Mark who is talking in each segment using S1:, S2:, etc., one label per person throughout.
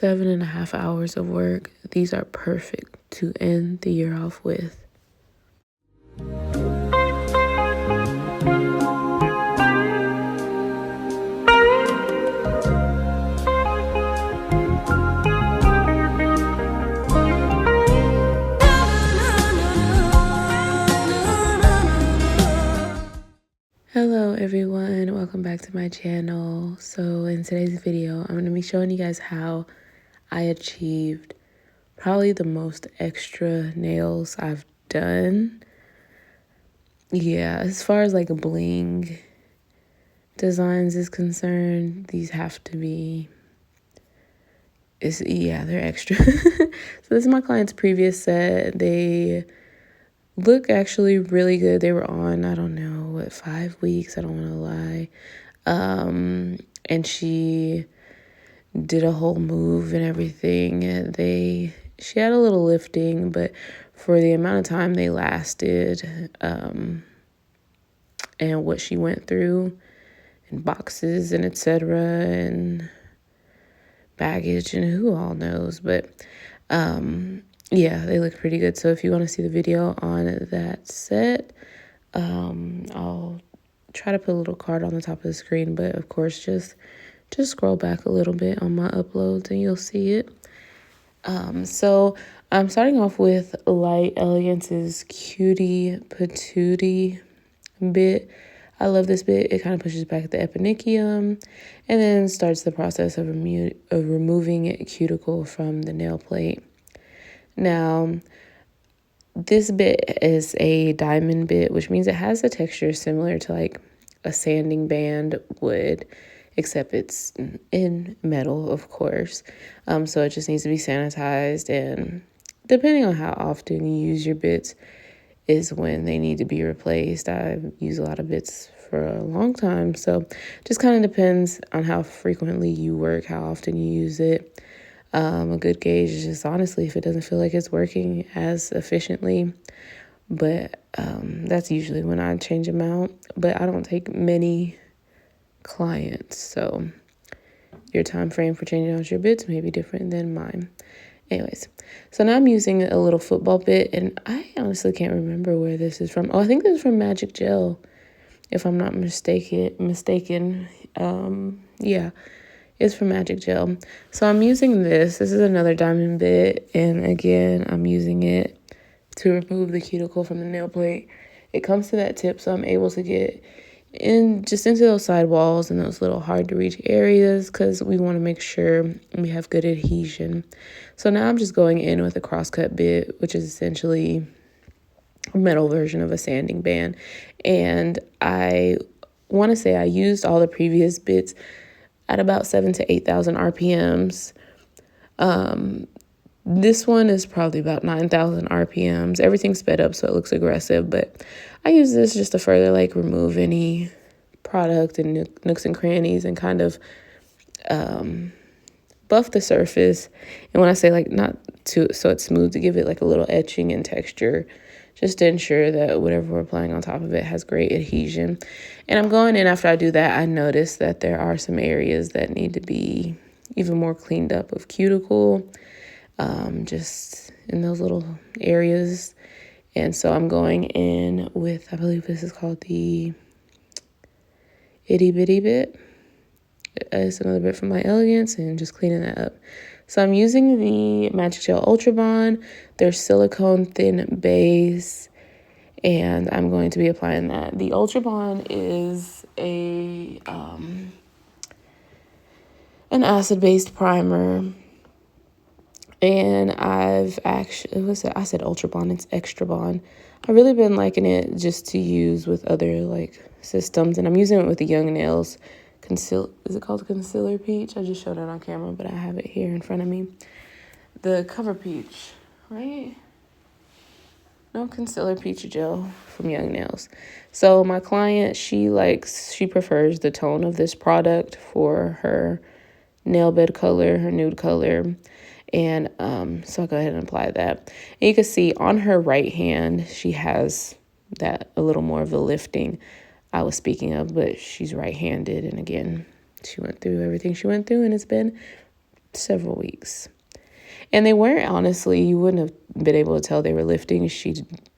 S1: 7.5 hours of work. These are perfect to end the year off with. Hello everyone, welcome back to my channel. So in today's video, I'm going to be showing you guys how I achieved probably the most extra nails I've done. Yeah, as far as like bling designs is concerned, these have to be, they're extra. So this is my client's previous set. They look actually really good. They were on, I don't know, what, 5 weeks? I don't want to lie. And she did a whole move and everything. She had a little lifting, but for the amount of time they lasted, and what she went through, and boxes and etc. and baggage and who all knows, but yeah, they look pretty good. So if you want to see the video on that set, I'll try to put a little card on the top of the screen, but of course just scroll back a little bit on my uploads and you'll see it. So I'm starting off with Light Elegance's Cutie Patootie bit. I love this bit. It kind of pushes back the eponychium and then starts the process of removing cuticle from the nail plate. Now, this bit is a diamond bit, which means it has a texture similar to like a sanding band would, except it's in metal, of course. So it just needs to be sanitized, and depending on how often you use your bits is when they need to be replaced. I've used a lot of bits for a long time, so just kind of depends on how frequently you work, how often you use it. A good gauge is just honestly if it doesn't feel like it's working as efficiently, but that's usually when I change them out. But I don't take many clients, so your time frame for changing out your bits may be different than mine. Anyways, so now I'm using a little football bit, and I honestly can't remember where this is from. Oh, I think this is from Magic Gel, if I'm not mistaken. Yeah, it's from Magic Gel. So I'm using this. This is another diamond bit, and again, I'm using it to remove the cuticle from the nail plate. It comes to that tip, so I'm able to get into those side walls and those little hard to reach areas because we want to make sure we have good adhesion. So now I'm just going in with a crosscut bit, which is essentially a metal version of a sanding band. And I want to say I used all the previous bits at about 7,000 to 8,000 RPMs. This one is probably about 9,000 RPMs. Everything's sped up so it looks aggressive, but I use this just to further like remove any product and nooks and crannies and kind of buff the surface. And when I say like not to so it's smooth, to give it like a little etching and texture, just to ensure that whatever we're applying on top of it has great adhesion. And I'm going in after I do that, I notice that there are some areas that need to be even more cleaned up of cuticle, just in those little areas. And so I'm going in with, I believe this is called the Itty Bitty bit. It's another bit from my Elegance, and just cleaning that up. So I'm using the Magic Gel Ultra Bond, their silicone thin base, and I'm going to be applying that. The Ultra Bond is an acid-based primer, and I said Ultra Bond, it's Extra Bond. I've really been liking it just to use with other like systems, and I'm using it with the Young Nails is it called Concealer Peach? I just showed it on camera, but I have it here in front of me. The Cover Peach, right? No, Concealer Peach Gel from Young Nails. So my client, she prefers the tone of this product for her nail bed color, her nude color. And so I'll go ahead and apply that. And you can see on her right hand, she has that a little more of the lifting I was speaking of, but she's right-handed. And again, she went through everything she went through, and it's been several weeks. And they weren't, honestly, you wouldn't have been able to tell they were lifting. I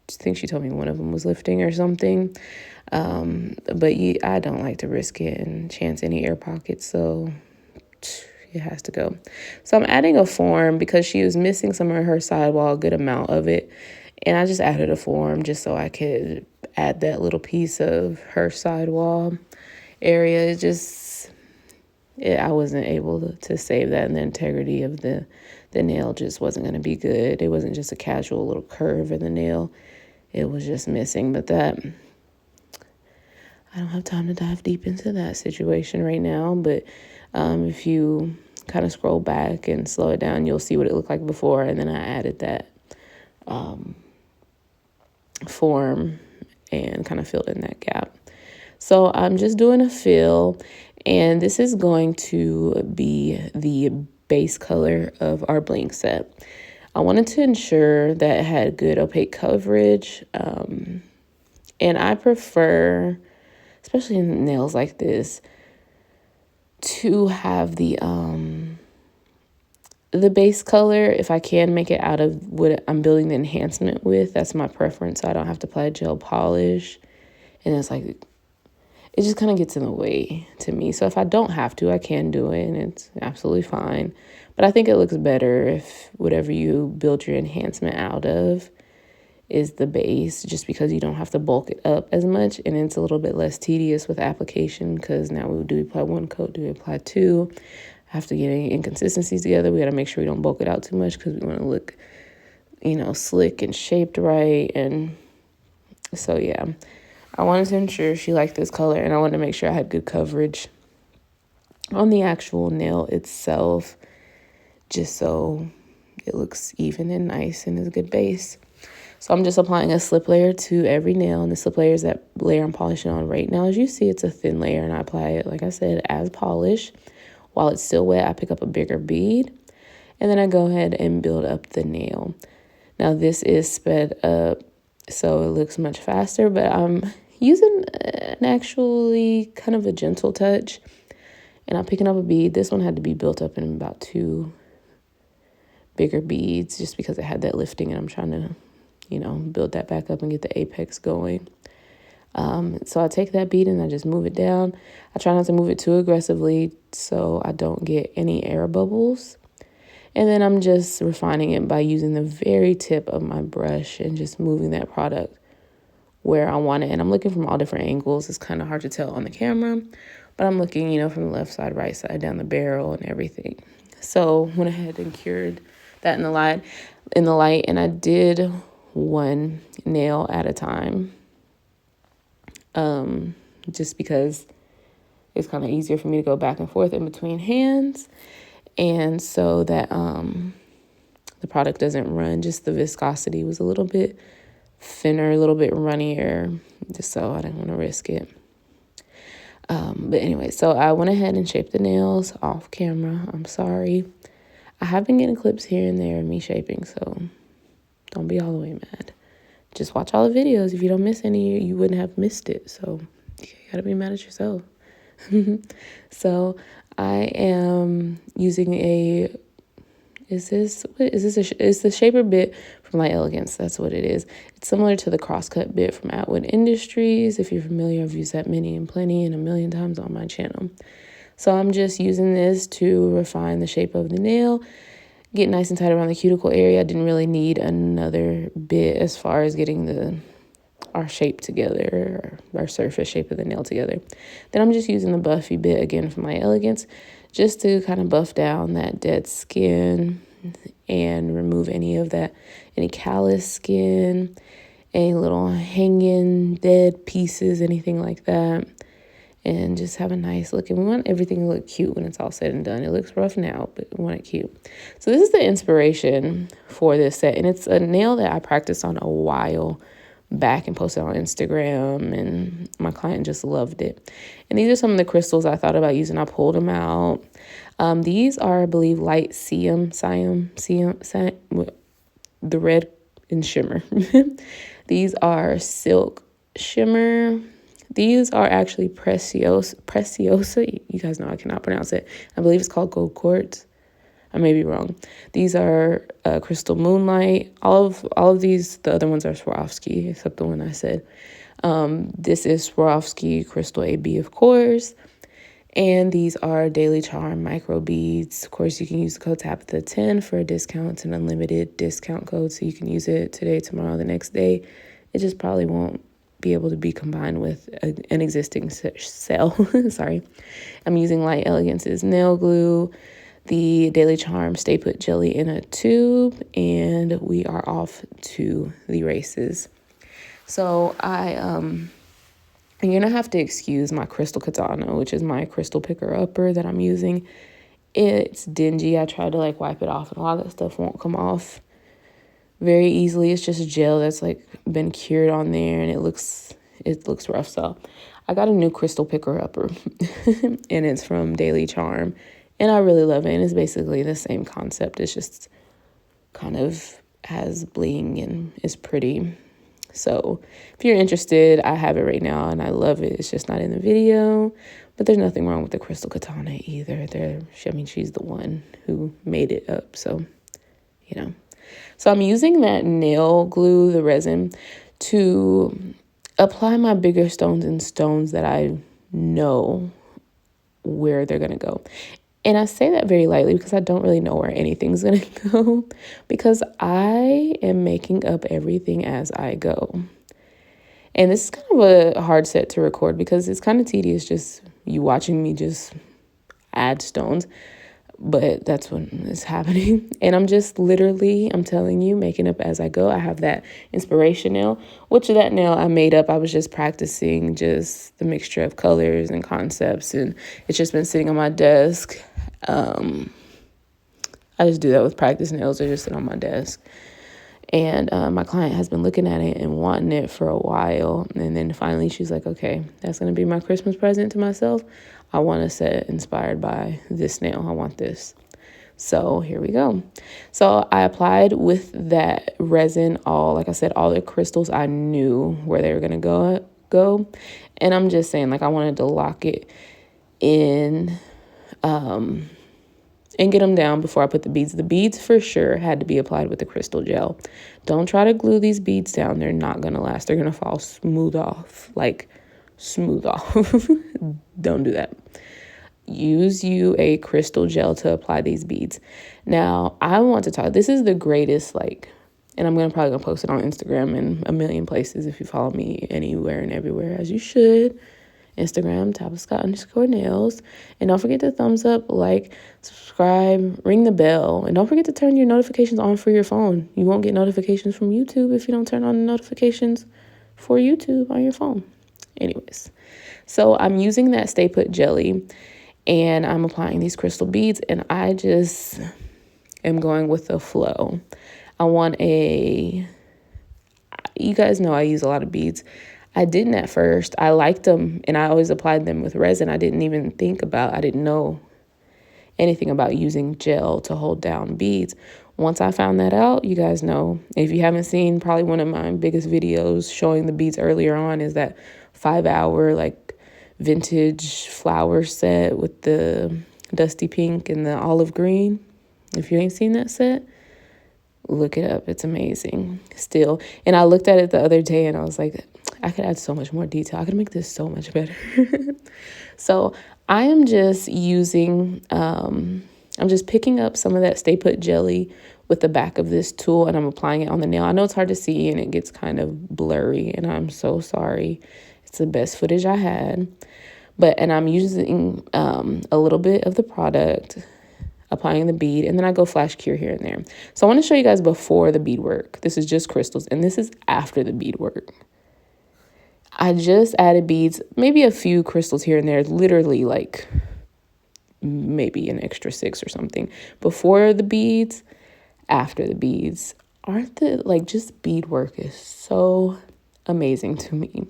S1: think she told me one of them was lifting or something. But I don't like to risk it and chance any air pockets, so it has to go. So I'm adding a form because she was missing some of her sidewall, a good amount of it. And I just added a form just so I could add that little piece of her sidewall area. I wasn't able to save that, and the integrity of the nail just wasn't going to be good. It wasn't just a casual little curve in the nail. It was just missing. But I don't have time to dive deep into that situation right now. But if you kind of scroll back and slow it down, you'll see what it looked like before. And then I added that form and kind of filled in that gap. So I'm just doing a fill, and this is going to be the base color of our Bling set. I wanted to ensure that it had good opaque coverage, and I prefer, especially in nails like this, to have the base color, if I can make it out of what I'm building the enhancement with. That's my preference, so I don't have to apply gel polish. And it's like, it just kind of gets in the way to me. So if I don't have to, I can do it, and it's absolutely fine. But I think it looks better if whatever you build your enhancement out of is the base, just because you don't have to bulk it up as much, and it's a little bit less tedious with application, because now do we apply one coat, do we apply two? Have to get any inconsistencies together. We got to make sure we don't bulk it out too much, because we want to look, slick and shaped right. And so, yeah, I wanted to ensure she liked this color, and I wanted to make sure I had good coverage on the actual nail itself, just so it looks even and nice and is a good base. So I'm just applying a slip layer to every nail, and the slip layer is that layer I'm polishing on right now. As you see, it's a thin layer, and I apply it, like I said, as polish. While it's still wet, I pick up a bigger bead, and then I go ahead and build up the nail. Now, this is sped up, so it looks much faster, but I'm using an actually kind of a gentle touch, and I'm picking up a bead. This one had to be built up in about 2 bigger beads, just because it had that lifting, and I'm trying to, build that back up and get the apex going. So I take that bead and I just move it down. I try not to move it too aggressively so I don't get any air bubbles. And then I'm just refining it by using the very tip of my brush and just moving that product where I want it. And I'm looking from all different angles. It's kind of hard to tell on the camera, but I'm looking, from the left side, right side, down the barrel and everything. So went ahead and cured that in the light, and I did one nail at a time. Just because it's kind of easier for me to go back and forth in between hands, and so that the product doesn't run. Just the viscosity was a little bit thinner, a little bit runnier, just so I didn't want to risk it. But anyway, so I went ahead and shaped the nails off camera. I'm sorry. I have been getting clips here and there of me shaping, so don't be all the way mad. Just watch all the videos. If you don't miss any, you wouldn't have missed it. So you gotta be mad at yourself. So I am using is the shaper bit from Elegance. That's what it is. It's similar to the crosscut bit from Atwood Industries. If you're familiar, I've used that many and plenty and a million times on my channel. So I'm just using this to refine the shape of the nail, get nice and tight around the cuticle area. I didn't really need another bit as far as getting our shape together, or our surface shape of the nail together. Then I'm just using the buffy bit again from my Elegance, just to kind of buff down that dead skin and remove any callous skin, any little hanging dead pieces, anything like that. And just have a nice look. And we want everything to look cute when it's all said and done. It looks rough now, but we want it cute. So this is the inspiration for this set. And it's a nail that I practiced on a while back and posted on Instagram. And my client just loved it. And these are some of the crystals I thought about using. I pulled them out. These are, I believe, light siam, the red and shimmer. These are silk shimmer. These are actually Preciosa. You guys know I cannot pronounce it. I believe it's called gold quartz. I may be wrong. These are Crystal Moonlight. All of these, the other ones are Swarovski, except the one I said. This is Swarovski Crystal AB, of course. And these are Daily Charm micro beads. Of course, you can use the code Tabytha10 for a discount. It's an unlimited discount code, so you can use it today, tomorrow, the next day. It just probably won't be able to be combined with an existing sale. Sorry. I'm using Light Elegance's nail glue, the Daily Charm Stay Put Jelly in a tube, and we are off to the races. So you're gonna have to excuse my crystal katana, which is my crystal picker upper that I'm using. It's dingy. I tried to like wipe it off, and a lot of that stuff won't come off very easily. It's just gel that's like been cured on there, and it looks rough. So I got a new crystal picker upper and it's from Daily Charm, and I really love it. And it's basically the same concept. It's just kind of has bling and is pretty. So if you're interested, I have it right now and I love it. It's just not in the video, but there's nothing wrong with the crystal katana either. She's the one who made it up. So, so I'm using that nail glue, the resin, to apply my bigger stones and stones that I know where they're going to go. And I say that very lightly because I don't really know where anything's going to go, because I am making up everything as I go. And this is kind of a hard set to record because it's kind of tedious just you watching me just add stones. But that's what is happening. And I'm just literally, I'm telling you, making up as I go. I have that inspiration nail, which that nail I made up. I was just practicing just the mixture of colors and concepts. And it's just been sitting on my desk. I just do that with practice nails. They just sit on my desk. And my client has been looking at it and wanting it for a while. And then finally she's like, okay, that's going to be my Christmas present to myself. I want a set inspired by this nail. I want this. So here we go. So I applied with that resin like I said, all the crystals I knew where they were going to go. And I'm just saying, like, I wanted to lock it in and get them down before I put the beads. The beads for sure had to be applied with the crystal gel. Don't try to glue these beads down. They're not going to last. They're going to fall smooth off. Don't do that. Use you a crystal gel to apply these beads. Now, I want to talk. This is the greatest, and I'm probably going to post it on Instagram and a million places if you follow me anywhere and everywhere, as you should. Instagram, Tabytha_nails. And don't forget to thumbs up, like, subscribe, ring the bell. And don't forget to turn your notifications on for your phone. You won't get notifications from YouTube if you don't turn on the notifications for YouTube on your phone. Anyways, so I'm using that Stay Put jelly and I'm applying these crystal beads, and I just am going with the flow. You guys know I use a lot of beads. I didn't at first. I liked them and I always applied them with resin. I didn't know anything about using gel to hold down beads. Once I found that out, you guys know, if you haven't seen, probably one of my biggest videos showing the beads earlier on is that 5-hour vintage flower set with the dusty pink and the olive green. If you ain't seen that set, look it up. It's amazing still. And I looked at it the other day and I was like, I could add so much more detail. I could make this so much better. So I am just I'm just picking up some of that Stay Put jelly with the back of this tool, and I'm applying it on the nail. I know it's hard to see and it gets kind of blurry, and I'm so sorry. It's the best footage I had. And I'm using a little bit of the product, applying the bead, and then I go flash cure here and there. So I want to show you guys before the beadwork. This is just crystals, and this is after the beadwork. I just added beads, maybe a few crystals here and there, literally maybe an extra 6 or something. Before the beads, after the beads. Just beadwork is so amazing to me.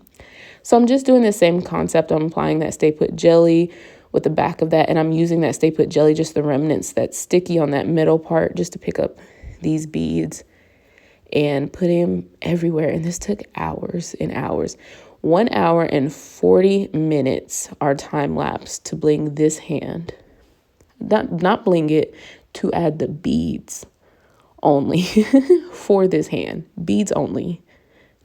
S1: So I'm just doing the same concept. I'm applying that Stay Put jelly with the back of that, and I'm using that Stay Put jelly, just the remnants that's sticky on that middle part, just to pick up these beads and put them everywhere. And this took hours and hours. 1 hour and 40 minutes are time lapse to bling this hand. Not bling it, to add the beads only for this hand. Beads only.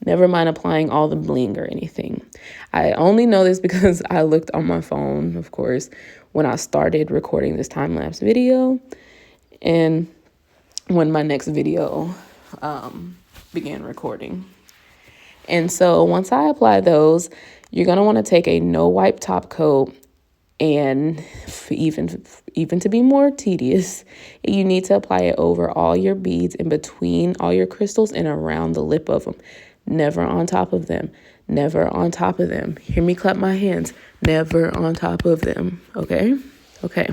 S1: Never mind applying all the bling or anything. I only know this because I looked on my phone, of course, when I started recording this time-lapse video and when my next video began recording. And so once I apply those, you're going to want to take a no wipe top coat, and even to be more tedious, you need to apply it over all your beads, in between all your crystals and around the lip of them. Never on top of them. Never on top of them. Hear me clap my hands. Never on top of them. Okay? Okay.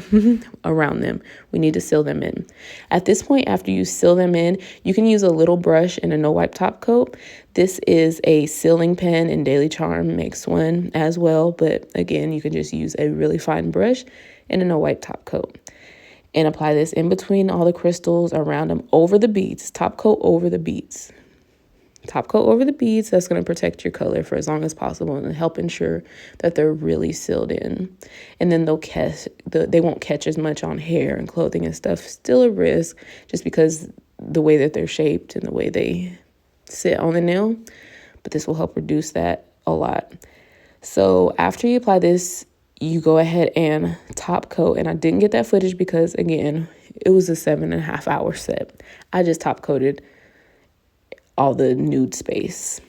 S1: Around them. We need to seal them in. At this point, after you seal them in, you can use a little brush and a no wipe top coat. This is a sealing pen, and Daily Charm makes one as well. But again, you can just use a really fine brush and a no wipe top coat. And apply this in between all the crystals, around them, over the beads. Top coat over the beads. Top coat over the beads. That's going to protect your color for as long as possible and help ensure that they're really sealed in. And then they won't catch as much on hair and clothing and stuff. Still a risk just because the way that they're shaped and the way they sit on the nail. But this will help reduce that a lot. So after you apply this, you go ahead and top coat. And I didn't get that footage because, again, it was a 7.5 hour set. I just top coated all the nude space.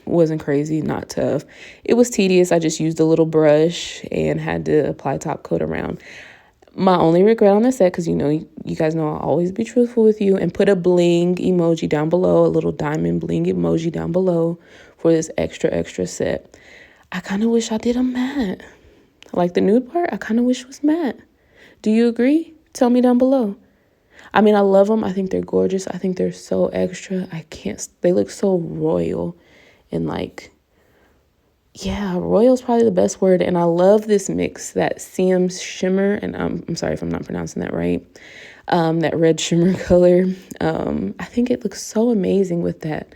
S1: Wasn't crazy, not tough. It was tedious. I just used a little brush and had to apply top coat around. My only regret on this set, because you guys know I'll always be truthful with you, and put a bling emoji down below, a little diamond bling emoji down below for this extra set. I kind of wish I did a matte. Like the nude part, I kind of wish was matte. Do you agree? Tell me down below. I mean, I love them. I think they're gorgeous. I think they're so extra. They look so royal and royal is probably the best word. And I love this mix, that CM shimmer. And I'm sorry if I'm not pronouncing that right. That red shimmer color. I think it looks so amazing with that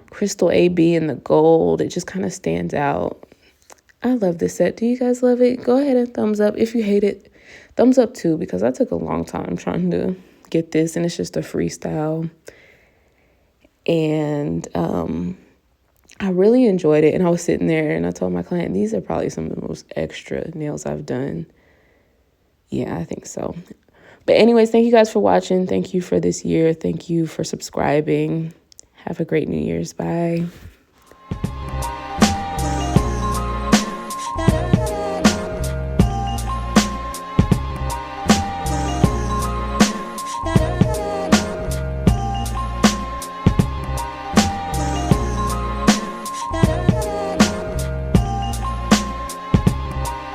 S1: crystal AB and the gold. It just kind of stands out. I love this set. Do you guys love it? Go ahead and thumbs up. If you hate it, thumbs up too, because I took a long time trying to get this, and it's just a freestyle. And I really enjoyed it. And I was sitting there and I told my client, these are probably some of the most extra nails I've done. Yeah, I think so. But anyways, thank you guys for watching. Thank you for this year. Thank you for subscribing. Have a great New Year's. Bye.